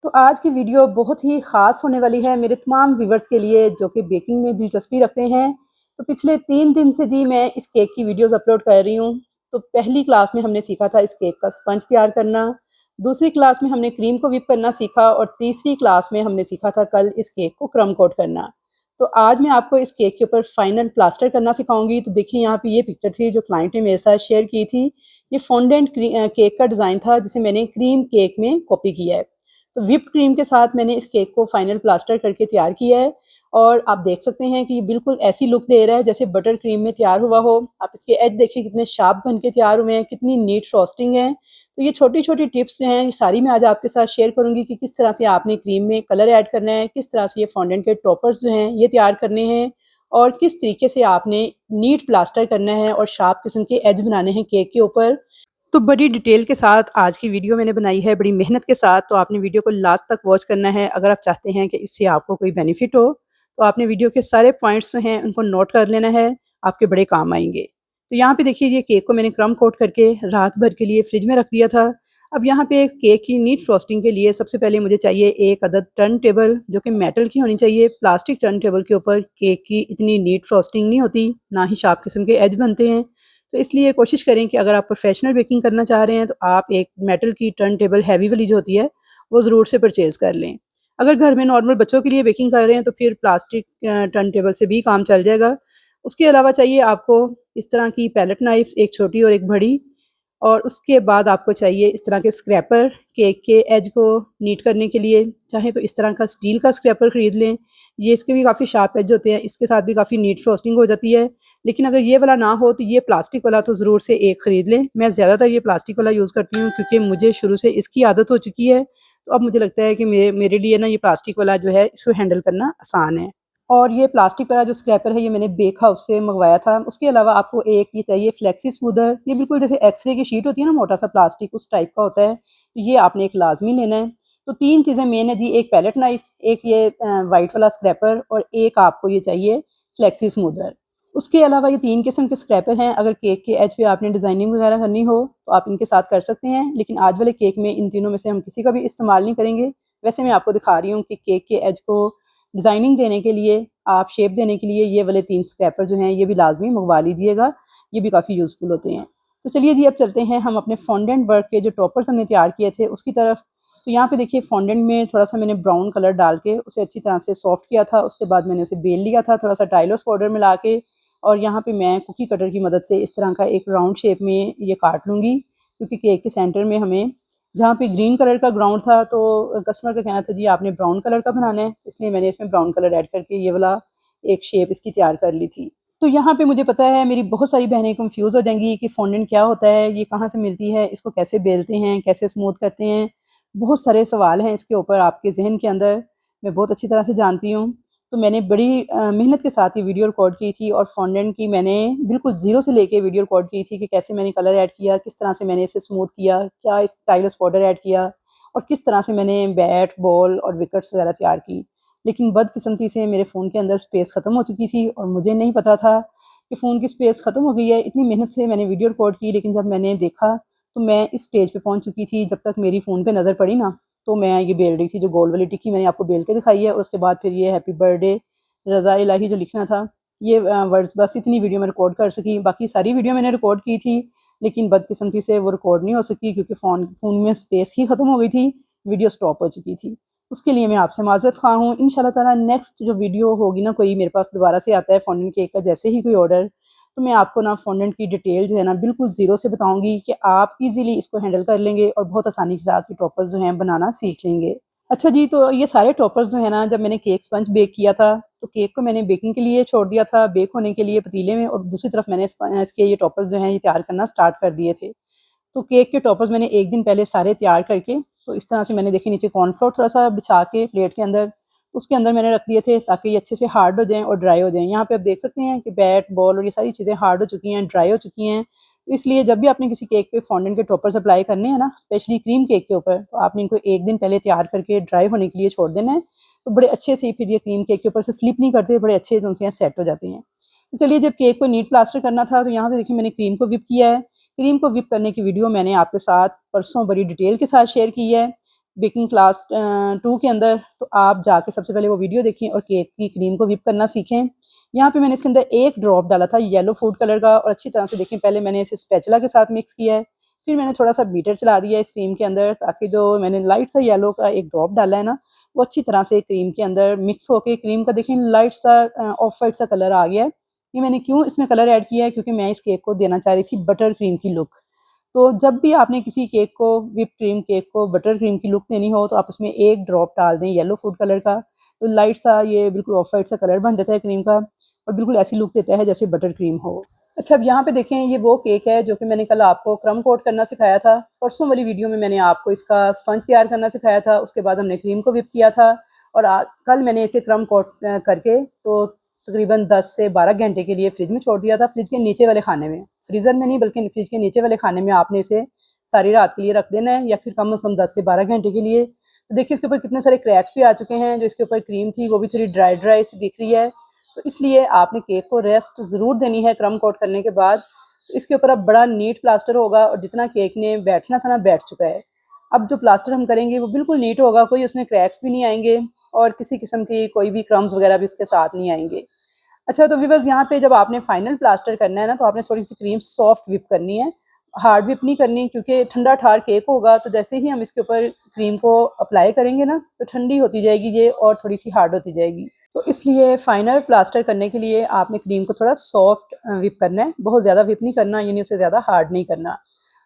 तो आज की वीडियो बहुत ही ख़ास होने वाली है मेरे तमाम व्यूवर्स के लिए जो कि बेकिंग में दिलचस्पी रखते हैं। तो पिछले 3 दिन से जी मैं इस केक की वीडियोज़ अपलोड कर रही हूँ। तो पहली क्लास में हमने सीखा था इस केक का स्पंज तैयार करना, दूसरी क्लास में हमने क्रीम को व्हिप करना सीखा और तीसरी क्लास में हमने सीखा था कल इस केक को क्रम्ब कोट करना। तो आज मैं आपको इस केक के ऊपर फाइनल प्लास्टर करना सिखाऊँगी। तो देखिए यहाँ पे ये पिक्चर थी जो क्लाइंट ने मेरे साथ शेयर की थी। ये फॉन्डेंट केक का डिज़ाइन था जिसे मैंने क्रीम केक में कॉपी किया है। तो व्हिप्ड क्रीम के साथ मैंने इस केक को फाइनल प्लास्टर करके तैयार किया है और आप देख सकते हैं कि ये बिल्कुल ऐसी लुक दे रहा है जैसे बटर क्रीम में तैयार हुआ हो। आप इसके एज देखिए कितने शार्प बन के तैयार हुए हैं, कितनी नीट फ्रॉस्टिंग है। तो ये छोटी-छोटी टिप्स जो हैं, ये सारी मैं आज आपके साथ शेयर करूँगी कि किस तरह से आपने क्रीम में कलर ऐड करना है, किस तरह से ये फॉन्डेंट के टॉपर्स जो हैं, ये तैयार करने हैं और किस तरीके से आपने नीट प्लास्टर करना है और शार्प किस्म के एज बनाने हैं केक के ऊपर। तो बड़ी डिटेल के साथ आज की वीडियो मैंने बनाई है, बड़ी मेहनत के साथ। तो आपने वीडियो को लास्ट तक वॉच करना है। अगर आप चाहते हैं कि इससे आपको कोई बेनिफिट हो, तो आपने वीडियो के सारे पॉइंट्स जो हैं, उनको नोट कर लेना है, आपके बड़े काम आएँगे। तो यहाँ पे देखिए ये केक को मैंने क्रम्ब कोट करके रात भर के लिए फ्रिज में रख दिया था। अब यहाँ पे केक की नीट फ्रॉस्टिंग के लिए सबसे पहले मुझे चाहिए 1 अदद टर्न टेबल जो कि मेटल की होनी चाहिए। प्लास्टिक टर्न टेबल के ऊपर केक की इतनी नीट फ्रॉस्टिंग नहीं होती, ना ही शार्प किस्म के एज बनते हैं। तो इसलिए कोशिश करें कि अगर आप प्रोफेशनल बेकिंग करना चाह रहे हैं तो आप एक मेटल की टर्न टेबल हैवी वाली जो होती है वो ज़रूर से परचेज़ कर लें। अगर घर में नॉर्मल बच्चों के लिए बेकिंग कर रहे हैं तो फिर प्लास्टिक टर्न टेबल से भी काम चल जाएगा। उसके अलावा चाहिए आपको इस तरह की पैलेट नाइफ़्स, एक छोटी और एक बड़ी, और उसके बाद आपको चाहिए इस तरह के स्क्रैपर केक के एज को नीट करने के लिए। चाहे तो इस तरह का स्टील का स्क्रैपर ख़रीद लें, ये इसके भी काफ़ी शार्प एज होते हैं, इसके साथ भी काफ़ी नीट फ्रॉस्टिंग हो जाती है। लेकिन अगर ये वाला ना हो तो ये प्लास्टिक वाला तो ज़रूर से एक ख़रीद लें। मैं ज़्यादातर ये प्लास्टिक वाला यूज़ करती हूँ क्योंकि मुझे शुरू से इसकी आदत हो चुकी है। तो अब मुझे लगता है कि मेरे लिए ना ये प्लास्टिक वाला जो है इसको हैंडल करना आसान है। और ये प्लास्टिक वाला जो स्क्रैपर है ये मैंने बेक हाउस से मँगवाया था। उसके अलावा आपको एक ये चाहिए फ्लेक्सी स्मूदर। ये बिल्कुल जैसे एक्स-रे की शीट होती है ना, मोटा-सा प्लास्टिक उस टाइप का होता है। तो ये आपने एक लाज़मी लेना है। तो 3 चीज़ें मेन है जी, एक पैलेट नाइफ़, एक ये व्हाइट वाला स्क्रैपर और एक आपको ये चाहिए फ्लेक्सी स्मूदर। उसके अलावा ये 3 किस्म के स्क्रैपर हैं। अगर केक के एज पे आपने डिज़ाइनिंग वगैरह करनी हो तो आप इनके साथ कर सकते हैं। लेकिन आज वाले केक में इन तीनों में से हम किसी का भी इस्तेमाल नहीं करेंगे। वैसे मैं आपको दिखा रही हूँ कि केक के एज को डिज़ाइनिंग देने के लिए, आप शेप देने के लिए ये वाले 3 स्क्रैपर जो हैं ये भी लाज़मी मँगवा लीजिएगा। ये भी काफ़ी यूज़फुल होते हैं। तो चलिए जी अब चलते हैं हम अपने फॉन्डेंट वर्क के जो टॉपर्स हमने तैयार किए थे उसकी तरफ। तो यहाँ पे देखिए फॉन्डेंट में थोड़ा-सा मैंने ब्राउन कलर डाल के उसे अच्छी तरह से सॉफ्ट किया था। उसके बाद मैंने उसे बेल लिया था थोड़ा-सा टाइलोस पाउडर मिला के, और यहाँ पे मैं कुकी कटर की मदद से इस तरह का एक राउंड शेप में ये काट लूँगी क्योंकि केक के सेंटर में हमें, जहाँ पे ग्रीन कलर का ग्राउंड था तो कस्टमर का कहना था जी आपने ब्राउन कलर का बनाना है, इसलिए मैंने इसमें ब्राउन कलर ऐड करके ये वाला एक शेप इसकी तैयार कर ली थी। तो यहाँ पे मुझे पता है मेरी बहुत सारी बहनें कन्फ्यूज़ हो जाएँगी कि फॉन्डेंट क्या होता है, ये कहाँ से मिलती है, इसको कैसे बेलते हैं, कैसे स्मूथ करते हैं। बहुत सारे सवाल हैं इसके ऊपर आपके ज़हन के अंदर, मैं बहुत अच्छी तरह से जानती हूँ। तो मैंने बड़ी मेहनत के साथ ये वीडियो रिकॉर्ड की थी और फॉन्डेंट की मैंने बिल्कुल ज़ीरो से लेके वीडियो रिकॉर्ड की थी कि कैसे मैंने कलर ऐड किया, किस तरह से मैंने इसे स्मूथ किया, क्या स्टाइलिश पाउडर ऐड किया और किस तरह से मैंने बैट, बॉल और विकेट्स वगैरह तैयार की। लेकिन बदकिस्मती से मेरे फ़ोन के अंदर स्पेस ख़त्म हो चुकी थी और मुझे नहीं पता था कि फ़ोन की स्पेस ख़त्म हो गई है। इतनी मेहनत से मैंने वीडियो रिकॉर्ड की, लेकिन जब मैंने देखा तो मैं इस स्टेज पे पहुँच चुकी थी, जब तक मेरी फ़ोन पे नज़र पड़ी ना, तो मैं ये बेल रही थी, जो गोल वाली टिक्की मैंने आपको बेल के दिखाई है और उसके बाद फिर ये हैप्पी बर्थडे रज़ा इलाही जो लिखना था, ये वर्ड्स, बस इतनी वीडियो मैं रिकॉर्ड कर सकी। बाकी सारी वीडियो मैंने रिकॉर्ड की थी, लेकिन बदकिस्मती से वो रिकॉर्ड नहीं हो सकी क्योंकि फ़ोन में स्पेस ही ख़त्म हो गई थी, वीडियो स्टॉप हो चुकी थी। उसके लिए मैं आपसे माज़रत ख़्वाह हूँ। इंशाल्लाह ताला नेक्स्ट जो वीडियो होगी ना, कोई मेरे पास दोबारा से आता है फॉन्डेंट केक का जैसे ही कोई ऑर्डर, तो मैं आपको ना फॉन्डेंट की डिटेल जो है ना बिल्कुल ज़ीरो से बताऊँगी कि आप ईज़िली इसको हैंडल कर लेंगे और बहुत आसानी के साथ ये टॉपर्स जो हैं बनाना सीख लेंगे। अच्छा जी, तो ये सारे टॉपर्स जो है ना, जब मैंने केक स्पंज बेक किया था, तो केक को मैंने बेकिंग के लिए छोड़ दिया था, बेक होने के लिए पतीले में, और दूसरी तरफ मैंने इसके ये टॉपर्स जो हैं ये तैयार करना स्टार्ट कर दिए थे। तो केक के टॉपर्स मैंने 1 दिन पहले सारे तैयार करके, तो इस तरह से मैंने देखिए नीचे कॉर्नफ्लोर थोड़ा-सा बिछा के प्लेट के अंदर, उसके अंदर मैंने रख दिए थे ताकि ये अच्छे से हार्ड हो जाएँ और ड्राई हो जाएँ। यहाँ पे आप देख सकते हैं कि बैट, बॉल और ये सारी चीज़ें हार्ड हो चुकी हैं, ड्राई हो चुकी हैं। तो इसलिए जब भी आपने किसी केक पे फॉन्डेंट के टॉपर्स अप्लाई करने हैं ना, स्पेशली क्रीम केक के ऊपर, तो आपने इनको 1 दिन पहले तैयार करके ड्राई होने के लिए छोड़ देना है। तो बड़े अच्छे से फिर ये क्रीम केक के ऊपर से स्लिप नहीं करते, बड़े अच्छे से यहाँ सेट हो जाते हैं। तो चलिए, जब केक को नीट प्लास्टर करना था, तो यहाँ पे देखिए मैंने क्रीम को व्हिप किया है। क्रीम को व्हिप करने की वीडियो मैंने आपके साथ परसों बड़ी डिटेल के साथ शेयर की है। बेकिंग क्लास 2 के अंदर, तो आप जाके सबसे पहले वो वीडियो देखें और केक की क्रीम को व्हिप करना सीखें। यहाँ पे मैंने इसके अंदर एक ड्रॉप डाला था येलो फूड कलर का और अच्छी तरह से देखें पहले मैंने इसे स्पैचुला के साथ मिक्स किया है, फिर मैंने थोड़ा सा बीटर चला दिया इस क्रीम के अंदर ताकि जो मैंने लाइट सा येलो का एक ड्रॉप डाला है ना, वो अच्छी तरह से क्रीम के अंदर मिक्स होके क्रीम का देखें लाइट सा ऑफ वाइट सा कलर आ गया है। ये मैंने क्यों इसमें कलर ऐड किया है, क्योंकि मैं इस केक को देना चाह रही थी बटर क्रीम की लुक। तो जब भी आपने किसी केक को व्हिप क्रीम केक को बटर क्रीम की लुक देनी हो तो आप उसमें एक ड्रॉप डाल दें येलो फूड कलर का, तो लाइट सा ये बिल्कुल ऑफ वाइट सा कलर बन जाता है क्रीम का और बिल्कुल ऐसी लुक देता है जैसे बटर क्रीम हो। अच्छा, अब यहाँ पे देखें ये वो केक है जो कि मैंने कल आपको क्रम कोट करना सिखाया था। परसों वाली वीडियो में मैंने आपको इसका स्पंज तैयार करना सिखाया था, उसके बाद हमने क्रीम को व्हिप किया था और कल मैंने इसे क्रम कोट करके तो तकरीबन 10 से 12 घंटे के लिए फ्रिज में छोड़ दिया था, फ्रिज के नीचे वाले खाने में, फ्रीज़र में नहीं बल्कि फ्रिज के नीचे वाले खाने में आपने इसे सारी रात के लिए रख देना है या फिर कम से कम 10 से 12 घंटे के लिए। तो देखिए इसके ऊपर कितने सारे क्रैक्स भी आ चुके हैं, जो इसके ऊपर क्रीम थी वो भी थोड़ी ड्राई ड्राई सी दिख रही है। तो इसलिए आपने केक को रेस्ट ज़रूर देनी है क्रम कोट करने के बाद। तो इसके ऊपर अब बड़ा नीट प्लास्टर होगा और जितना केक ने बैठना था ना बैठ चुका है। अब जो प्लास्टर हम करेंगे वो बिल्कुल नीट होगा, कोई उसमें क्रैक्स भी नहीं आएंगे और किसी किस्म की कोई भी क्रम्स वगैरह भी इसके साथ नहीं आएंगे। अच्छा, तो व्यूअर्स यहाँ पे जब आपने फाइनल प्लास्टर करना है ना, तो आपने थोड़ी सी क्रीम सॉफ्ट व्हिप करनी है, हार्ड व्हिप नहीं करनी, क्योंकि ठंडा ठार केक होगा तो जैसे ही हम इसके ऊपर क्रीम को अप्लाई करेंगे ना तो ठंडी होती जाएगी ये और थोड़ी सी हार्ड होती जाएगी। तो इसलिए फाइनल प्लास्टर करने के लिए आपने क्रीम को थोड़ा सॉफ्ट व्हिप करना है, बहुत ज़्यादा व्हिप नहीं करना, यानी उससे ज़्यादा हार्ड नहीं करना।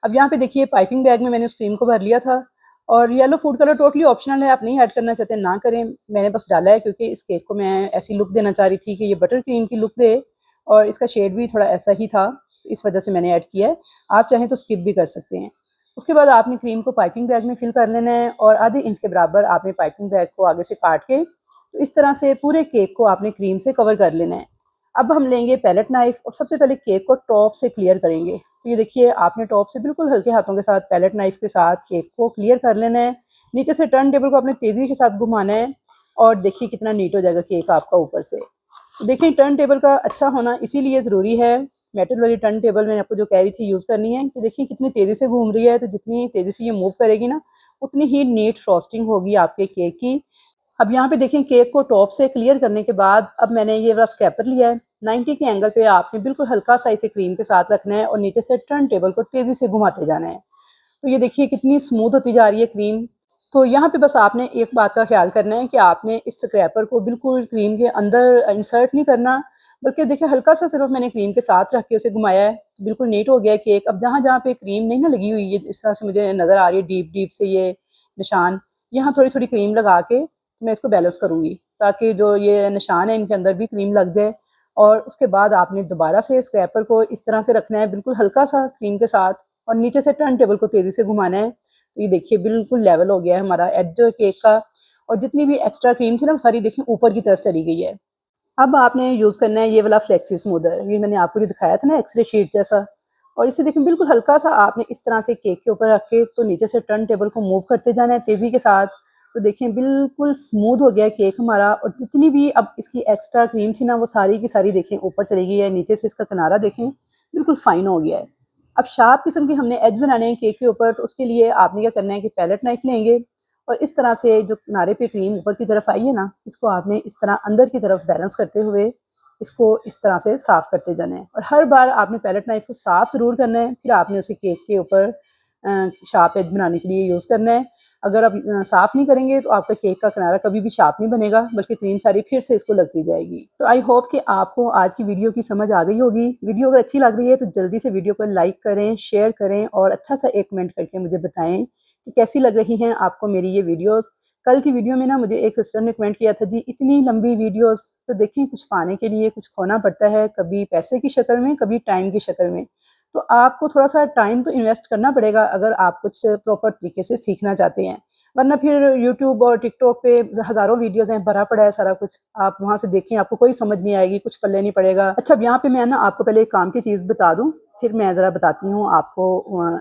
अब यहाँ पे देखिए पाइपिंग बैग में मैंने उस क्रीम को भर लिया था और yellow food colour totally optional है, आप नहीं ऐड करना चाहते ना करें, मैंने बस डाला है क्योंकि इस केक को मैं ऐसी लुक देना चाह रही थी कि ये बटर क्रीम की लुक दे और इसका शेड भी थोड़ा ऐसा ही था, तो इस वजह से मैंने ऐड किया है। आप चाहें तो स्किप भी कर सकते हैं। उसके बाद आपने क्रीम को पाइपिंग बैग में फिल कर लेना है और आधे इंच के बराबर आपने पाइपिंग बैग को आगे से काट के तो इस तरह से पूरे केक को आपने क्रीम से कवर कर लेना है। अब हम लेंगे पैलेट नाइफ और सबसे पहले केक को टॉप से क्लियर करेंगे। तो ये देखिए आपने टॉप से बिल्कुल हल्के हाथों के साथ पैलेट नाइफ के साथ केक को क्लियर कर लेना है। नीचे से टर्न टेबल को आपने तेज़ी के साथ घुमाना है और देखिए कितना नीट हो जाएगा केक आपका ऊपर से। तो देखिए टर्न टेबल का अच्छा होना इसीलिए ज़रूरी है, मेटल वाली टर्न टेबल मैंने आपको जो कह रही थी यूज़ करनी है, कि देखिए कितनी तेज़ी से घूम रही है, तो जितनी तेज़ी से ये मूव करेगी ना उतनी ही नीट फ्रॉस्टिंग होगी आपके केक की। अब यहाँ पे देखें केक को टॉप से क्लियर करने के बाद अब मैंने ये वाला स्क्रैपर लिया है, 90 के एंगल पे आपने बिल्कुल हल्का सा इसे क्रीम के साथ रखना है और नीचे से टर्न टेबल को तेज़ी से घुमाते जाना है। तो ये देखिए कितनी स्मूथ होती जा रही है क्रीम। तो यहाँ पे बस आपने एक बात का ख्याल करना है कि आपने इस स्क्रैपर को बिल्कुल क्रीम के अंदर इंसर्ट नहीं करना, बल्कि देखिए हल्का सा सिर्फ मैंने क्रीम के साथ रख के उसे घुमाया है, बिल्कुल नीट हो गया है केक। अब जहाँ जहाँ पे क्रीम नहीं ना लगी हुई है, इस तरह से मुझे नज़र आ रही है डीप डीप से ये निशान, यहाँ थोड़ी थोड़ी क्रीम लगा के मैं इसको बैलेंस करूँगी ताकि जो ये निशान है इनके अंदर भी क्रीम लग जाए। और उसके बाद आपने दोबारा से स्क्रैपर को इस तरह से रखना है बिल्कुल हल्का सा क्रीम के साथ और नीचे से टर्न टेबल को तेज़ी से घुमाना है। तो ये देखिए बिल्कुल लेवल हो गया है हमारा एज केक का और जितनी भी एक्स्ट्रा क्रीम थी ना वो सारी देखिए ऊपर की तरफ चली गई है। अब आपने यूज़ करना है ये वाला फ्लेक्सी स्मूदर, ये मैंने आपको जो दिखाया था ना एक्सरे शीट जैसा, और इसे देखिए बिल्कुल हल्का सा आपने इस तरह से केक के ऊपर रख के तो नीचे से टर्न टेबल को मूव करते जाना है तेज़ी के साथ। तो देखिए बिल्कुल स्मूथ हो गया है केक हमारा और जितनी भी अब इसकी एक्स्ट्रा क्रीम थी ना वो सारी की सारी देखें ऊपर चली गई है, नीचे से इसका किनारा देखें बिल्कुल फाइन हो गया है। अब शार्प किस्म की हमने एज बनाने हैं केक के ऊपर, तो उसके लिए आपने क्या करना है कि पैलेट नाइफ लेंगे और इस तरह से जो किनारे पे क्रीम ऊपर की तरफ आई है ना, इसको आपने इस तरह अंदर की तरफ बैलेंस करते हुए इसको इस तरह से साफ़ करते जाना है और हर बार आपने पैलेट नाइफ को साफ़ ज़रूर करना है, फिर आपने उसे केक के ऊपर शार्प एज बनाने के लिए यूज़ करना है। अगर आप साफ़ नहीं करेंगे तो आपका केक का किनारा कभी भी शार्प नहीं बनेगा, बल्कि क्रीम सारी फिर से इसको लगती जाएगी। तो आई होप कि आपको आज की वीडियो की समझ आ गई होगी। वीडियो अगर अच्छी लग रही है तो जल्दी से वीडियो को लाइक करें, शेयर करें और अच्छा सा एक कमेंट करके मुझे बताएं कि कैसी लग रही हैं आपको मेरी ये वीडियोस। कल की वीडियो में ना मुझे एक सिस्टर ने कमेंट किया था, जी इतनी लंबी वीडियोस, तो देखिए कुछ पाने के लिए कुछ खोना पड़ता है, कभी पैसे की शक्ल में, कभी टाइम की शक्ल में। तो आपको थोड़ा सा टाइम तो इन्वेस्ट करना पड़ेगा अगर आप कुछ प्रॉपर तरीके से सीखना चाहते हैं, वरना फिर यूट्यूब और टिकटॉक पे हज़ारों वीडियोज़ हैं, भरा पड़ा है सारा कुछ, आप वहाँ से देखें आपको कोई समझ नहीं आएगी, कुछ पल्ले नहीं पड़ेगा। अच्छा, अब यहाँ पे मैं ना आपको पहले एक काम की चीज़ बता दूँ, फिर मैं ज़रा बताती हूँ आपको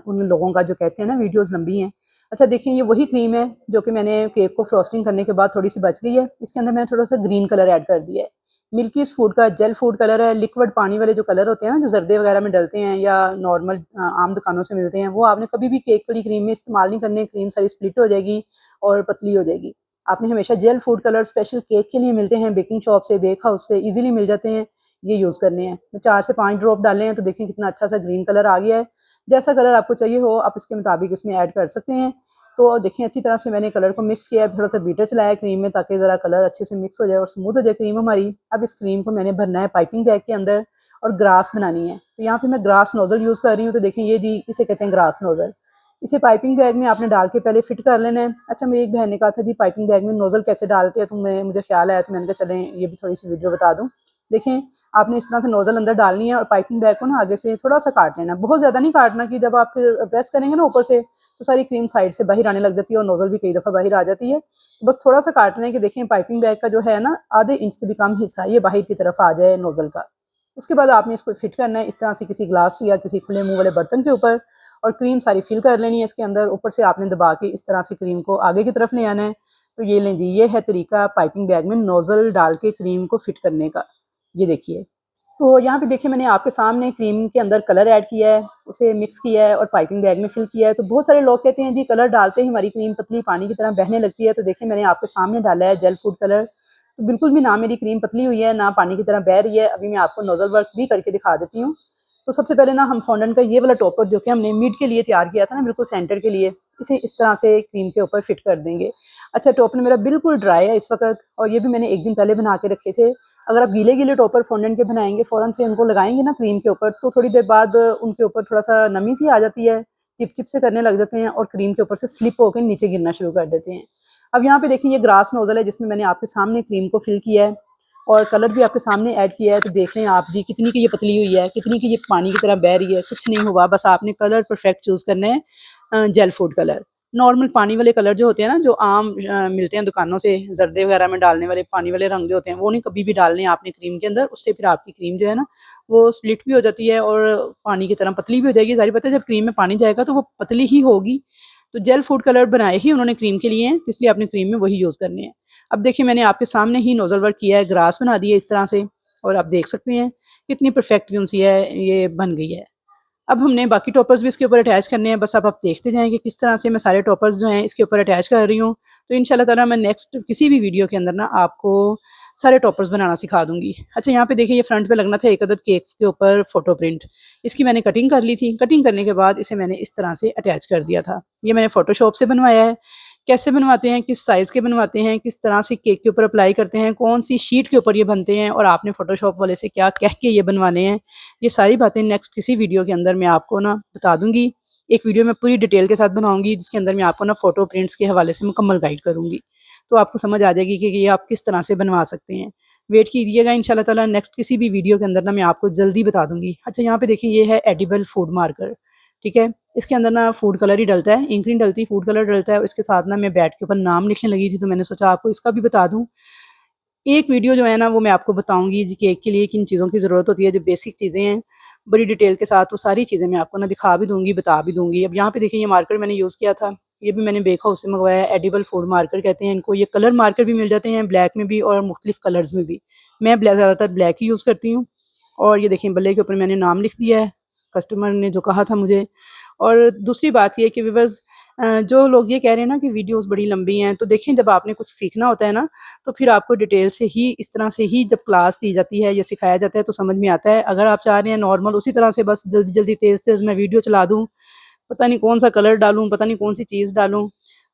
उन लोगों का जो कहते हैं ना वीडियोज़ लंबी हैं। अच्छा देखिए ये वही क्रीम है जो कि मैंने केक को फ्रॉस्टिंग करने के बाद थोड़ी सी बच गई है, इसके अंदर मैंने थोड़ा सा ग्रीन कलर ऐड कर दिया है। मिल्की फूड का जेल फूड कलर है, लिक्विड पानी वाले जो कलर होते हैं ना, जो जर्दे वगैरह में डलते हैं या नॉर्मल आम दुकानों से मिलते हैं, वो आपने कभी भी केक वाली क्रीम में इस्तेमाल नहीं करने। क्रीम सारी स्प्लिट हो जाएगी और पतली हो जाएगी। आपने हमेशा gel food colour special cake के लिए मिलते हैं, बेकिंग शॉप से, बेक हाउस से ईजिली मिल जाते हैं, ये यूज़ करने हैं। 4 से 5 ड्रॉप डाले हैं तो देखें कितना अच्छा सा ग्रीन कलर आ गया है। जैसा कलर आपको चाहिए हो आप इसके मुताबिक इसमें ऐड कर सकते हैं। तो देखिए अच्छी तरह से मैंने कलर को मिक्स किया है, थोड़ा सा बीटर चलाया क्रीम में ताकि ज़रा कलर अच्छे से मिक्स हो जाए और स्मूथ हो जाए क्रीम हमारी। अब इस क्रीम को मैंने भरना है पाइपिंग बैग के अंदर और ग्रास बनानी है। तो यहाँ पे मैं ग्रास नोज़ल यूज़ कर रही हूँ। तो देखें ये जी इसे कहते हैं ग्रास नोज़ल। इसे पाइपिंग बैग में आपने डाल के पहले फिट कर लेना है। अच्छा मेरी एक बहन ने कहा था जी पाइपिंग बैग में नोज़ल कैसे डालते हैं, तो मुझे ख्याल आया तो मैंने कहा चलें ये भी थोड़ी सी वीडियो बता दूँ। देखें आपने इस तरह से नोज़ल अंदर डालनी है और पाइपिंग बैग को ना आगे से थोड़ा सा काट लेना, बहुत ज़्यादा नहीं काटना कि जब आप फिर प्रेस करेंगे ना ऊपर से तो सारी क्रीम साइड से बाहर आने लग जाती है और नोज़ल भी कई दफ़ा बाहर आ जाती है। तो बस थोड़ा सा काटना है कि देखें पाइपिंग बैग का जो है ना आधे इंच से भी कम हिस्सा ये बाहर की तरफ आ जाए नोज़ल का। उसके बाद आपने इसको फिट करना है इस तरह से किसी ग्लास या किसी खुले मुंह वाले बर्तन के ऊपर और क्रीम सारी फिल कर लेनी है इसके अंदर। ऊपर से आपने दबा के इस तरह से क्रीम को आगे की तरफ ले आना है। तो ये लें जी, ये है तरीका पाइपिंग बैग में नोज़ल डाल के क्रीम को फिट करने का। ये देखिए, तो यहाँ पे देखिए मैंने आपके सामने क्रीम के अंदर कलर ऐड किया है, उसे मिक्स किया है और पाइपिंग बैग में फिल किया है। तो बहुत सारे लोग कहते हैं जी कलर डालते ही हमारी क्रीम पतली पानी की तरह बहने लगती है। तो देखिए मैंने आपके सामने डाला है जेल फूड कलर, तो बिल्कुल भी ना मेरी क्रीम पतली हुई है ना पानी की तरह बह रही है। अभी मैं आपको नोज़ल वर्क भी करके दिखा देती हूँ। तो सबसे पहले ना हम फॉन्डेंट का ये वाला टॉपर जो कि हमने मिड के लिए तैयार किया था ना, बिल्कुल सेंटर के लिए, इसे इस तरह से क्रीम के ऊपर फिट कर देंगे। अच्छा टॉपर मेरा बिल्कुल ड्राई है इस वक्त और ये भी मैंने एक दिन पहले बना के रखे थे। अगर आप गीले गीले टॉपर फॉन्डेंट के बनाएंगे फ़ौरन से उनको लगाएंगे ना क्रीम के ऊपर, तो थोड़ी देर बाद उनके ऊपर थोड़ा सा नमी सी आ जाती है, चिप चिप से करने लग जाते हैं और क्रीम के ऊपर से स्लिप होकर नीचे गिरना शुरू कर देते हैं। अब यहाँ पे देखिए ये ग्रास नोज़ल है जिसमें मैंने आपके सामने क्रीम को फिल किया है और कलर भी आपके सामने ऐड किया है। तो देख लें आप भी कितनी की ये पतली हुई है, कितनी की ये पानी की तरह बह रही है। कुछ नहीं हुआ, बस आपने कलर परफेक्ट चूज़ करने हैं। जेल फूड कलर, नॉर्मल पानी वाले कलर जो होते हैं ना, जो आम मिलते हैं दुकानों से, जर्दे वगैरह में डालने वाले पानी वाले रंग जो होते हैं, वो नहीं कभी भी डालने हैं आपने क्रीम के अंदर। उससे फिर आपकी क्रीम जो है ना वो स्प्लिट भी हो जाती है और पानी की तरह पतली भी हो जाएगी। ज़ाहिर बात है जब क्रीम में पानी जाएगा तो वो पतली ही होगी। तो जेल फूड कलर बनाए ही उन्होंने क्रीम के लिए हैं, इसलिए आपने क्रीम में वही यूज़ करने हैं। अब देखिए मैंने आपके सामने ही नोज़ल वर्क किया है, ग्रास बना दी है इस तरह से और आप देख सकते हैं कितनी परफेक्ट जो सी है ये बन गई है। अब हमने बाकी टॉपर्स भी इसके ऊपर अटैच करने हैं। बस अब आप देखते जाएँ कि किस तरह से मैं सारे टॉपर्स जो हैं इसके ऊपर अटैच कर रही हूँ। तो इंशाल्लाह ताला मैं नेक्स्ट किसी भी वीडियो के अंदर ना आपको सारे टॉपर्स बनाना सिखा दूँगी। अच्छा यहाँ पे देखिए ये फ्रंट पे लगना था एक अदद केक के ऊपर फ़ोटो प्रिंट। इसकी मैंने कटिंग कर ली थी। कटिंग करने के बाद इसे मैंने इस तरह से अटैच कर दिया था। ये मैंने फ़ोटोशॉप से बनवाया है। कैसे बनवाते हैं, किस साइज़ के बनवाते हैं, किस तरह से केक के ऊपर अप्लाई करते हैं, कौन-सी शीट के ऊपर ये बनते हैं और आपने फ़ोटोशॉप वाले से क्या कह के ये बनवाने हैं, ये सारी बातें नेक्स्ट किसी वीडियो के अंदर मैं आपको ना बता दूँगी। एक वीडियो मैं पूरी डिटेल के साथ बनाऊँगी जिसके अंदर मैं आपको ना फ़ोटो प्रिंट्स के हवाले से मुकम्मल गाइड करूँगी। तो आपको समझ आ जाएगी कि ये आप किस तरह से बनवा सकते हैं। वेट कीजिएगा इंशाल्लाह ताला नेक्स्ट किसी भी वीडियो के अंदर ना मैं आपको जल्दी बता दूँगी। अच्छा यहाँ पे देखिए ये है एडिबल फूड मार्कर, ठीक है? इसके अंदर ना फूड कलर ही डलता है, इंक नहीं डलती, फूड कलर डलता है और इसके साथ ना मैं बैट के ऊपर नाम लिखने लगी थी तो मैंने सोचा आपको इसका भी बता दूँ। एक वीडियो जो है ना वो मैं आपको बताऊँगी जी केक के लिए किन चीज़ों की ज़रूरत होती है, जो बेसिक चीज़ें हैं, बड़ी डिटेल के साथ वो सारी चीज़ें मैं आपको ना दिखा भी दूँगी, बता भी दूँगी। अब यहाँ पे देखिए ये मार्कर मैंने यूज़ किया था, ये भी मैंने बेक हाउस से मँगवाया है, एडिबल फूड मार्कर कहते हैं इनको। ये कलर मार्कर भी मिल जाते हैं ब्लैक में भी और मुख्तलिफ कलर्स में भी। मैं ज़्यादातर ब्लैक ही यूज़ करती हूँ और ये देखिए बल्ले के ऊपर मैंने नाम लिख दिया है, कस्टमर ने जो कहा था मुझे। और दूसरी बात ये है कि व्यूअर्स जो लोग ये कह रहे हैं ना कि वीडियोज़ बड़ी लंबी हैं, तो देखें जब आपने कुछ सीखना होता है ना तो फिर आपको डिटेल से ही इस तरह से ही जब क्लास दी जाती है या सिखाया जाता है तो समझ में आता है। अगर आप चाह रहे हैं नॉर्मल उसी तरह से बस जल्दी-जल्दी तेज़-तेज़ मैं वीडियो चला दूँ, पता नहीं कौन-सा कलर डालूँ, पता नहीं कौन-सी चीज़ डालूँ,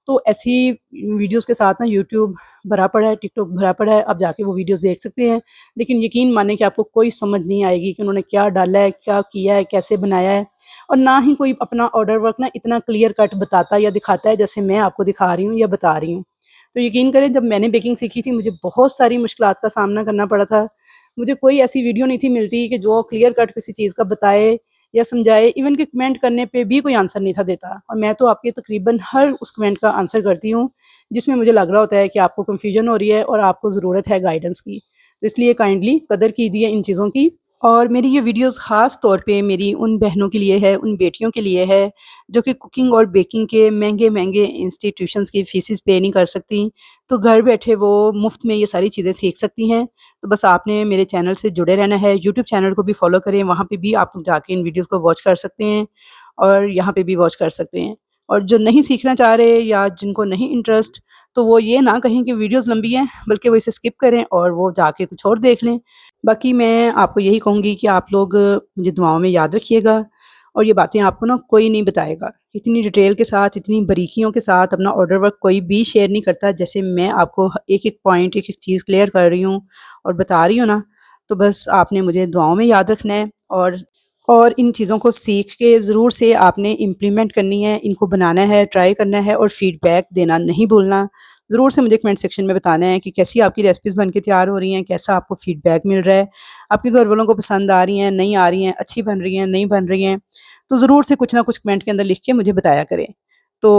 तो ऐसी वीडियोज़ के साथ ना यूट्यूब भरा पड़ा है, टिकटॉक भरा पड़ा है, आप जाके वो वीडियोज़ देख सकते हैं। लेकिन यकीन मानिए कि आपको कोई समझ नहीं आएगी कि उन्होंने क्या डाला है, क्या किया है, कैसे बनाया है और ना ही कोई अपना ऑर्डर वर्क ना इतना क्लियर कट बताता या दिखाता है जैसे मैं आपको दिखा रही हूँ या बता रही हूँ। तो यकीन करें जब मैंने बेकिंग सीखी थी मुझे बहुत सारी मुश्किलात का सामना करना पड़ा था। मुझे कोई ऐसी वीडियो नहीं थी मिलती कि जो क्लियर कट किसी चीज़ का बताए या समझाए, इवन कि कमेंट करने पे भी कोई आंसर नहीं था देता और मैं तो आपके तकरीबन हर उस कमेंट का आंसर करती हूँ, जिसमें मुझे लग रहा होता है कि आपको कन्फ्यूजन हो रही है और आपको ज़रूरत है गाइडेंस की। तो इसलिए काइंडली कदर कीजिए इन चीज़ों की। और मेरी ये वीडियोज़ ख़ास तौर पे मेरी उन बहनों के लिए है, उन बेटियों के लिए है, जो कि कुकिंग और बेकिंग के महँगे-महँगे इंस्टीट्यूशंस की फ़ीसेस पे नहीं कर सकती, तो घर बैठे वो मुफ़्त में ये सारी चीज़ें सीख सकती हैं। तो बस आपने मेरे चैनल से जुड़े रहना है। यूट्यूब चैनल को भी फॉलो करें, वहाँ पे भी आप जाके इन वीडियोज़ को वॉच कर सकते हैं और यहाँ पे भी वॉच कर सकते हैं। और जो नहीं सीखना चाह रहे या जिनको नहीं इंटरेस्ट, तो वो ये ना कहें कि वीडियोज़ लंबी हैं, बल्कि वो इसे स्किप करें और वो जाके कुछ और देख लें। बाकी मैं आपको यही कहूँगी कि आप लोग मुझे दुआओं में याद रखिएगा और ये बातें आपको ना कोई नहीं बताएगा। इतनी डिटेल के साथ, इतनी बारीकियों के साथ अपना ऑर्डर वर्क कोई भी शेयर नहीं करता, जैसे मैं आपको एक-एक पॉइंट, एक-एक चीज़ क्लियर कर रही हूँ और बता रही हूँ ना, तो बस आपने मुझे दुआओं में याद रखना है और इन चीज़ों को सीख के ज़रूर से आपने इम्प्लीमेंट करनी है, इनको बनाना है, ट्राई करना है और फीडबैक देना नहीं भूलना। ज़रूर से मुझे कमेंट सेक्शन में बताना है कि कैसी आपकी रेसिपीज़ बन के तैयार हो रही हैं, कैसा आपको फीडबैक मिल रहा है, आपके घर वालों को पसंद आ रही हैं, नहीं आ रही हैं, अच्छी बन रही हैं, नहीं बन रही हैं। तो ज़रूर से कुछ ना कुछ कमेंट के अंदर लिख के मुझे बताया करें। तो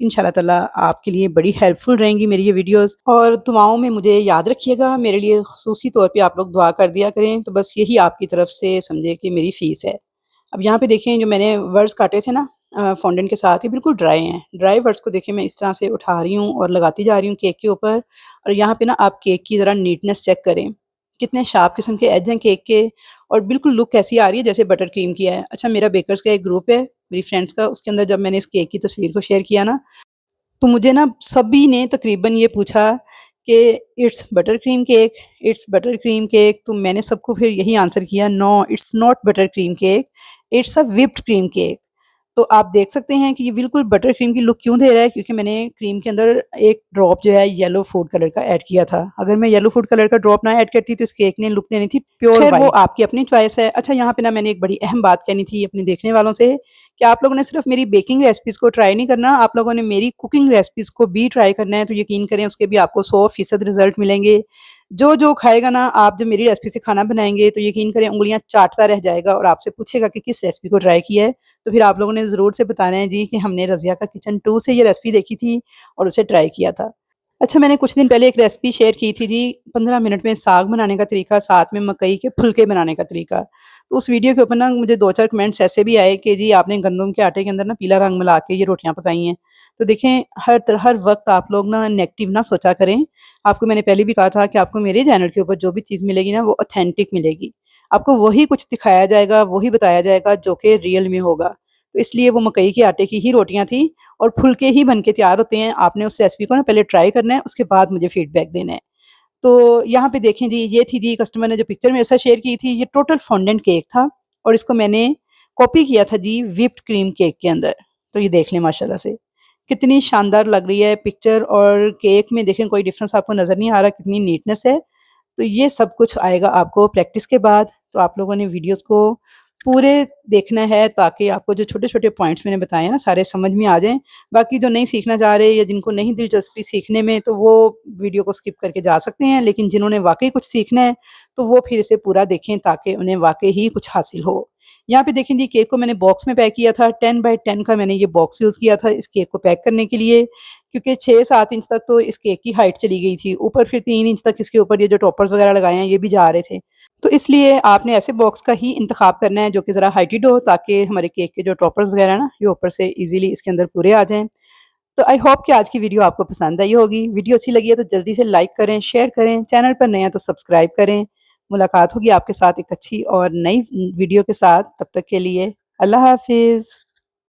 इंशाल्लाह ताला आपके लिए बड़ी हेल्पफुल रहेंगी मेरी ये वीडियोज़ और दुआओं में मुझे याद रखिएगा, मेरे लिए ख़ुसूसी तौर पे आप लोग दुआ कर दिया करें, तो बस यही आपकी तरफ से समझे कि मेरी फ़ीस है। अब यहाँ पे देखें जो मैंने वर्ड्स काटे थे ना फॉन्डेंट के साथ, ये बिल्कुल ड्राई हैं। ड्राई वर्ड्स को देखिए मैं इस तरह से उठा रही हूँ और लगाती जा रही हूँ केक के ऊपर और यहाँ पे ना आप केक की ज़रा नीटनेस चेक करें। कितने शार्प किस्म के एज हैं केक के और बिल्कुल लुक कैसी आ रही है जैसे बटर क्रीम की है। अच्छा मेरा बेकर्स का एक ग्रुप है, मेरी फ्रेंड्स का, उसके अंदर जब मैंने इस केक की तस्वीर को शेयर किया ना, तो मुझे ना सभी ने तकरीबन ये पूछा कि it's butter cream cake, it's butter cream cake. तो मैंने सबको फिर यही आंसर किया, no it's not butter cream cake, it's a whipped cream cake. तो आप देख सकते हैं कि ये बिल्कुल बटर क्रीम की लुक क्यों दे रहा है, क्योंकि मैंने क्रीम के अंदर एक ड्रॉप जो है येलो फूड कलर का ऐड किया था। अगर मैं येलो फूड कलर का ड्रॉप ना ऐड करती तो इस केक ने लुक देनी थी प्योर खैर वो वाइट। आपकी अपनी चॉइस है। अच्छा यहाँ पे ना मैंने एक बड़ी अहम बात कहनी थी अपने देखने वालों से कि आप लोगों ने सिर्फ मेरी बेकिंग रेसिपीज़ को ट्राई नहीं करना, आप लोगों ने मेरी कुकिंग रेसिपीज़ को भी ट्राई करना है। तो यकीन करें उसके भी आपको 100% रिज़ल्ट मिलेंगे। जो खाएगा ना, आप जब मेरी रेसिपी से खाना बनाएँगे तो यकीन करें उँगलियाँ चाटता रह जाएगा और आपसे पूछेगा कि किस रेसिपी को ट्राई किया है। तो फिर आप लोगों ने ज़रूर से बताना है जी कि हमने रज़िया का किचन 2 से ये रेसिपी देखी थी और उसे ट्राई किया था। अच्छा मैंने कुछ दिन पहले एक रेसिपी शेयर की थी जी, 15 मिनट में साग बनाने का तरीका, साथ में मकई के फुलके बनाने का तरीका। तो उस वीडियो के ऊपर ना मुझे 2-4 कमेंट्स ऐसे भी आए कि जी आपने गंदम के आटे के अंदर ना पीला रंग मिला के ये रोटियाँ पकाई हैं। तो देखें हर वक़्त आप लोग ना नेगेटिव ना सोचा करें। आपको मैंने पहले भी कहा था कि आपको मेरे चैनल के ऊपर जो भी चीज़ मिलेगी ना वो ऑथेंटिक मिलेगी। आपको वही कुछ दिखाया जाएगा, वही बताया जाएगा जो कि रियल में होगा। तो इसलिए वो मकई के आटे की ही रोटियाँ थी और फुलके ही बन के तैयार होते हैं। आपने उस रेसिपी को ना पहले ट्राई करना है, उसके बाद मुझे फीडबैक देना है। तो यहाँ पे देखें जी, ये थी जी कस्टमर ने जो पिक्चर मेरे साथ शेयर की थी, ये टोटल फॉन्डेंट केक था और इसको मैंने कॉपी किया था जी व्हिप्ड क्रीम केक के अंदर। तो ये देख लें माशाल्लाह से, कितनी शानदार लग रही है पिक्चर और केक में देखें कोई डिफरेंस आपको नज़र नहीं आ रहा, कितनी नीटनेस है। तो ये सब कुछ आएगा आपको प्रैक्टिस के बाद। तो आप लोगों ने वीडियोज़ को पूरे देखना है ताकि आपको जो छोटे-छोटे पॉइंट्स मैंने बताए हैं ना सारे समझ में आ जाएँ। बाकी जो नहीं सीखना चाह रहे या जिनको नहीं दिलचस्पी सीखने में तो वो वीडियो को स्किप करके जा सकते हैं। लेकिन जिन्होंने वाक़ई कुछ सीखना है तो वो फिर इसे पूरा देखें ताकि उन्हें वाक़ई ही कुछ हासिल हो। यहाँ पे देखें जी केक को मैंने बॉक्स में पैक किया था, 10 बाय 10 का मैंने ये बॉक्स यूज़ किया था इस केक को पैक करने के लिए। क्योंकि 6-7 इंच तक तो इस केक की हाइट चली गई थी। ऊपर फिर 3 इंच तक इसके ऊपर ये जो टॉपर्स वगैरह लगाए हैं ये भी जा रहे थे। तो इसलिए आपने ऐसे बॉक्स का ही इंतखाब करना है जो कि ज़रा हाइटेड हो ताकि हमारे केक के जो टॉपर्स वगैरह हैं ना ये ऊपर से ईज़िली इसके अंदर पूरे आ जाएँ। तो आई होप कि आज की वीडियो आपको पसंद आई होगी। वीडियो अच्छी लगी है तो जल्दी से लाइक करें, शेयर करें, चैनल पर नए हैं तो सब्सक्राइब करें। मुलाकात होगी आपके साथ एक अच्छी और नई वीडियो के साथ, तब तक के लिए अल्लाह हाफ़िज़।